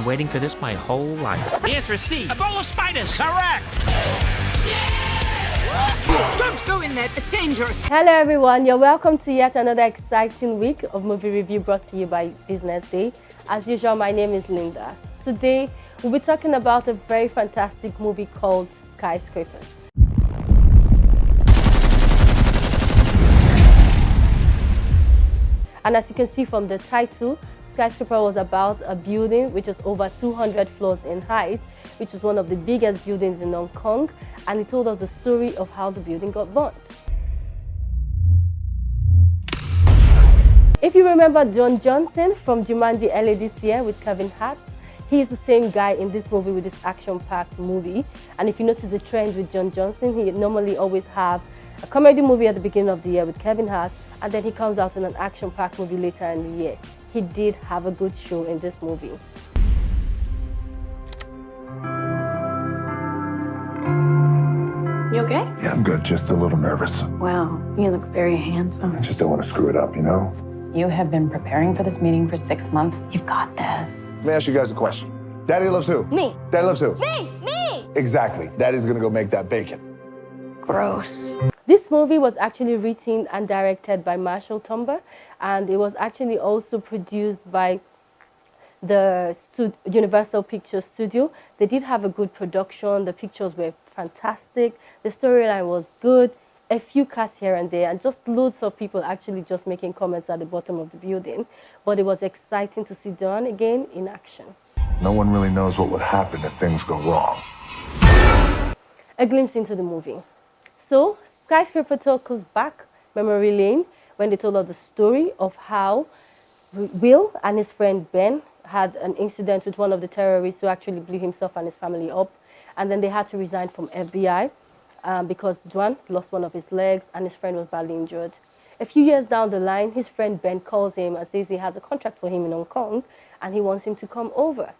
been waiting for this my whole life. The answer is C. A bowl of spiders. Correct. Don't go in there, it's dangerous. Hello everyone, you're welcome to yet another exciting week of movie review brought to you by Business Day. As usual, my name is Linda. Today, we'll be talking about a very fantastic movie called Skyscraper. And as you can see from the title, Skyscraper was about a building which is over 200 floors in height, which is one of the biggest buildings in Hong Kong, and it told us the story of how the building got burnt. If you remember John Johnson from Jumanji earlier this year with Kevin Hart, he's the same guy in this movie with this action-packed movie. And if you notice the trend with John Johnson, he normally always have a comedy movie at the beginning of the year with Kevin Hart, and then he comes out in an action-packed movie later in the year. He did have a good show in this movie. You okay? Yeah, I'm good. Just a little nervous. Wow, you look very handsome. I just don't want to screw it up, you know? You have been preparing for this meeting for 6 months. You've got this. Let me ask you guys a question. Daddy loves who? Me. Daddy loves who? Me! Exactly. Daddy's gonna go make that bacon. Gross. This movie was actually written and directed by Marshall Tomber, and it was actually also produced by the Universal Pictures Studio. They did have a good production, the pictures were fantastic, the storyline was good, a few casts here and there, and just loads of people actually just making comments at the bottom of the building. But it was exciting to see Don again in action. No one really knows what would happen if things go wrong. A glimpse into the movie. So, Skyscraper took us back memory lane when they told us the story of how Will and his friend Ben had an incident with one of the terrorists who actually blew himself and his family up. And then they had to resign from FBI because Duan lost one of his legs and his friend was badly injured. A few years down the line, his friend Ben calls him and says he has a contract for him in Hong Kong and he wants him to come over.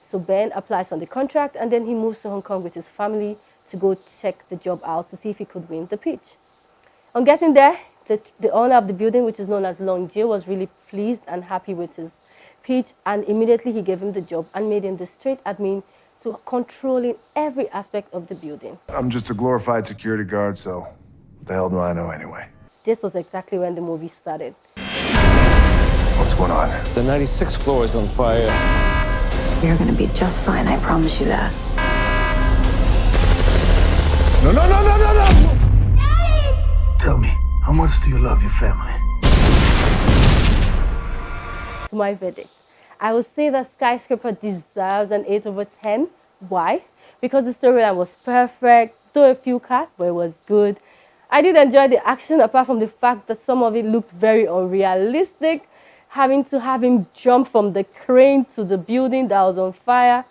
So Ben applies for the contract and then he moves to Hong Kong with his family to go check the job out to see if he could win the pitch. On getting there, the owner of the building, which is known as Long Jie, was really pleased and happy with his pitch, and immediately he gave him the job and made him the straight admin to controlling every aspect of the building. I'm just a glorified security guard, so what the hell do I know anyway? This was exactly when the movie started. What's going on? The 96th floor is on fire. You're gonna be just fine, I promise you that. No! Daddy! Tell me, how much do you love your family? To my verdict, I would say that Skyscraper deserves an 8 over 10. Why? Because the storyline was perfect, though a few casts, but it was good. I did enjoy the action, apart from the fact that some of it looked very unrealistic. Having to have him jump from the crane to the building that was on fire.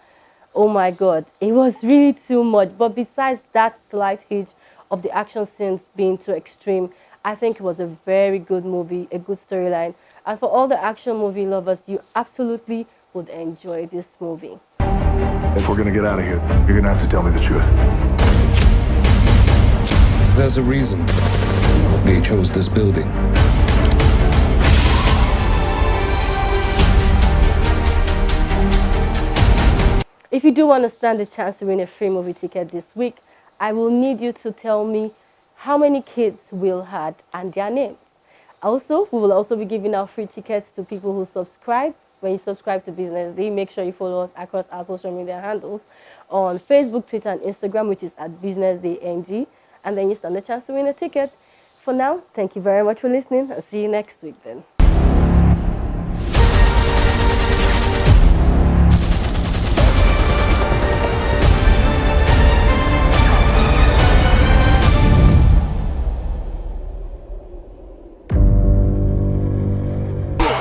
Oh my God, it was really too much. But besides that slight hitch of the action scenes being too extreme, I think it was a very good movie, a good storyline. And for all the action movie lovers, you absolutely would enjoy this movie. If we're gonna get out of here, you're gonna have to tell me the truth. There's a reason they chose this building. If you do want to stand the chance to win a free movie ticket this week, I will need you to tell me how many kids Will had and their names. Also, we will also be giving out free tickets to people who subscribe. When you subscribe to Business Day, make sure you follow us across our social media handles on Facebook, Twitter, and Instagram, which is at Business Day NG, and then you stand the chance to win a ticket. For now, thank you very much for listening, and see you next week then.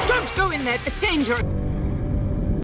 Don't go in there, it's dangerous.